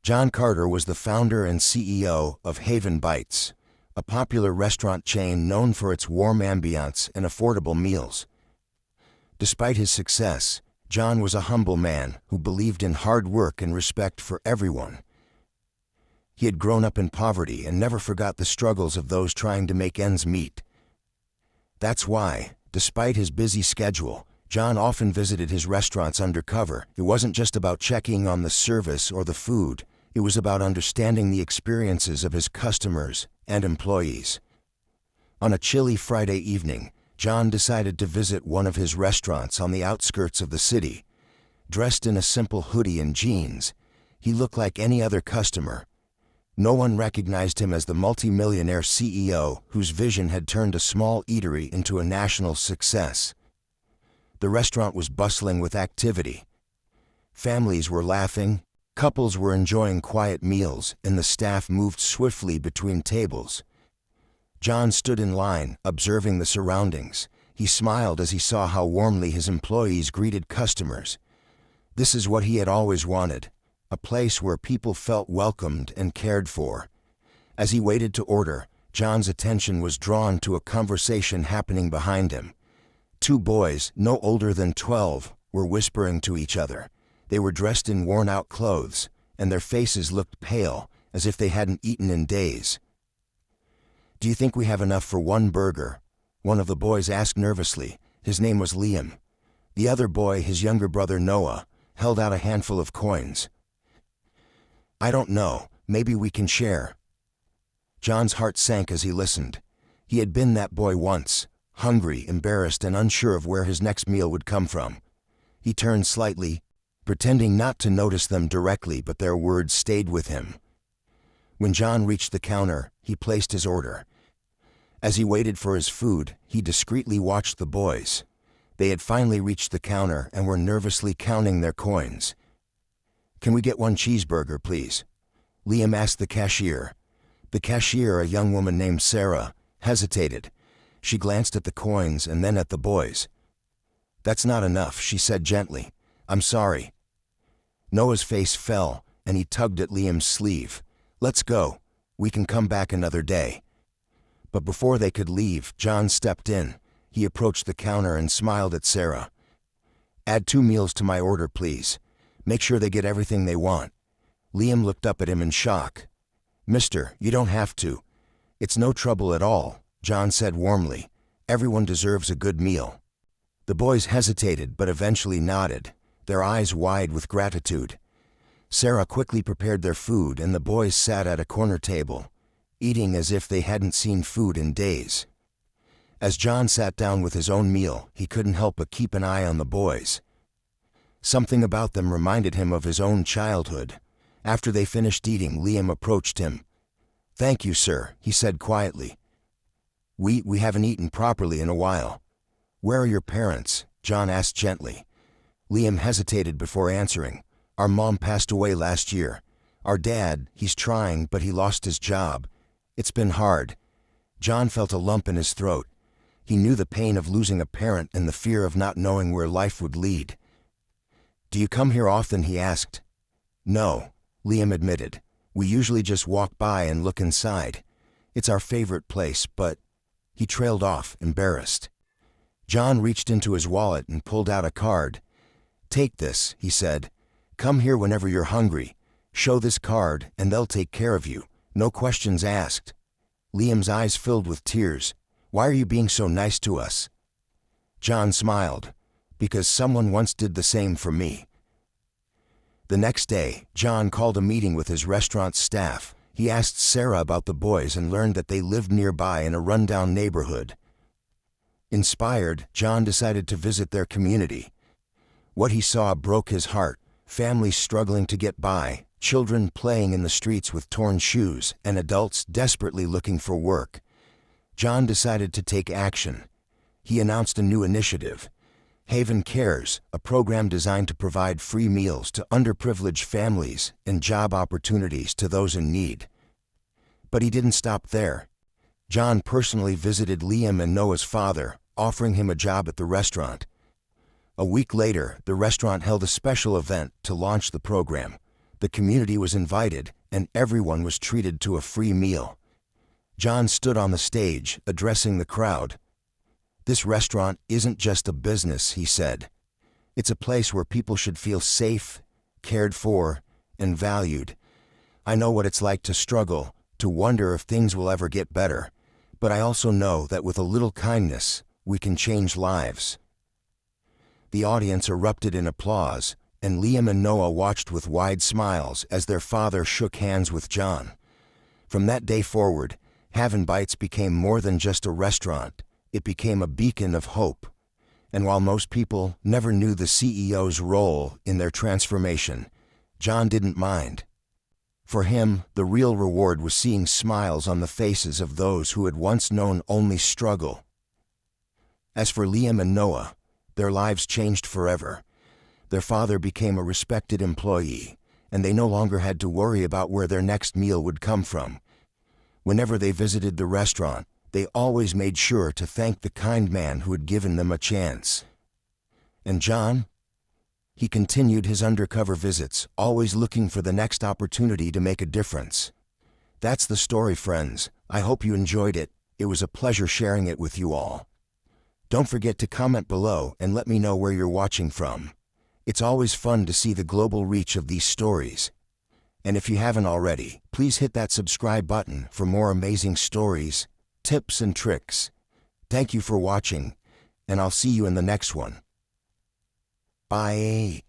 John Carter was the founder and CEO of Haven Bites, a popular restaurant chain known for its warm ambiance and affordable meals. Despite his success, John was a humble man who believed in hard work and respect for everyone. He had grown up in poverty and never forgot the struggles of those trying to make ends meet. That's why, despite his busy schedule, John often visited his restaurants undercover. It wasn't just about checking on the service or the food, it was about understanding the experiences of his customers and employees. On a chilly Friday evening, John decided to visit one of his restaurants on the outskirts of the city. Dressed in a simple hoodie and jeans, he looked like any other customer. No one recognized him as the multi-millionaire CEO whose vision had turned a small eatery into a national success. The restaurant was bustling with activity. Families were laughing, couples were enjoying quiet meals, and the staff moved swiftly between tables. John stood in line, observing the surroundings. He smiled as he saw how warmly his employees greeted customers. This is what he had always wanted, a place where people felt welcomed and cared for. As he waited to order, John's attention was drawn to a conversation happening behind him. Two boys, no older than 12, were whispering to each other. They were dressed in worn-out clothes, and their faces looked pale, as if they hadn't eaten in days. "Do you think we have enough for one burger?" one of the boys asked nervously. His name was Liam. The other boy, his younger brother Noah, held out a handful of coins. "I don't know, maybe we can share." John's heart sank as he listened. He had been that boy once, hungry, embarrassed, and unsure of where his next meal would come from. He turned slightly, pretending not to notice them directly, but their words stayed with him. When John reached the counter, he placed his order. As he waited for his food, he discreetly watched the boys. They had finally reached the counter and were nervously counting their coins. "Can we get one cheeseburger, please?" Liam asked the cashier. The cashier, a young woman named Sarah, hesitated. She glanced at the coins and then at the boys. "That's not enough," she said gently. "I'm sorry." Noah's face fell, and he tugged at Liam's sleeve. "Let's go. We can come back another day." But before they could leave, John stepped in. He approached the counter and smiled at Sarah. "Add 2 meals to my order, please. Make sure they get everything they want." Liam looked up at him in shock. "Mister, you don't have to. It's no trouble at all," John said warmly. "Everyone deserves a good meal." The boys hesitated but eventually nodded, their eyes wide with gratitude. Sarah quickly prepared their food, and the boys sat at a corner table, eating as if they hadn't seen food in days. As John sat down with his own meal, he couldn't help but keep an eye on the boys. Something about them reminded him of his own childhood. After they finished eating, Liam approached him. "Thank you, sir," he said quietly. We haven't eaten properly in a while." "Where are your parents?" John asked gently. Liam hesitated before answering. "Our mom passed away last year. Our dad, he's trying, but he lost his job. It's been hard." John felt a lump in his throat. He knew the pain of losing a parent and the fear of not knowing where life would lead. "Do you come here often?" he asked. "No," Liam admitted. "We usually just walk by and look inside. It's our favorite place, but—" He trailed off, embarrassed. John reached into his wallet and pulled out a card. "Take this," he said. "Come here whenever you're hungry. Show this card, and they'll take care of you. No questions asked." Liam's eyes filled with tears. "Why are you being so nice to us?" John smiled. "Because someone once did the same for me." The next day, John called a meeting with his restaurant's staff. He asked Sarah about the boys and learned that they lived nearby in a rundown neighborhood. Inspired, John decided to visit their community. What he saw broke his heart: families struggling to get by, children playing in the streets with torn shoes, and adults desperately looking for work. John decided to take action. He announced a new initiative, Haven Cares, a program designed to provide free meals to underprivileged families and job opportunities to those in need. But he didn't stop there. John personally visited Liam and Noah's father, offering him a job at the restaurant. A week later, the restaurant held a special event to launch the program. The The community was invited, and everyone was treated to a free meal. John stood on the stage, addressing the crowd. "This restaurant isn't just a business," he said. "It's a place where people should feel safe, cared for, and valued. I know what it's like to struggle, to wonder if things will ever get better, but I also know that with a little kindness, we can change lives." The audience erupted in applause, and Liam and Noah watched with wide smiles as their father shook hands with John. From that day forward, Heaven Bites became more than just a restaurant. It became a beacon of hope. And while most people never knew the CEO's role in their transformation, John didn't mind. For him, the real reward was seeing smiles on the faces of those who had once known only struggle. As for Liam and Noah, their lives changed forever. Their father became a respected employee, and they no longer had to worry about where their next meal would come from. Whenever they visited the restaurant, they always made sure to thank the kind man who had given them a chance. And John? He continued his undercover visits, always looking for the next opportunity to make a difference. That's the story, friends. I hope you enjoyed it. It was a pleasure sharing it with you all. Don't forget to comment below and let me know where you're watching from. It's always fun to see the global reach of these stories. And if you haven't already, please hit that subscribe button for more amazing stories, tips, and tricks. Thank you for watching, and I'll see you in the next one. Bye.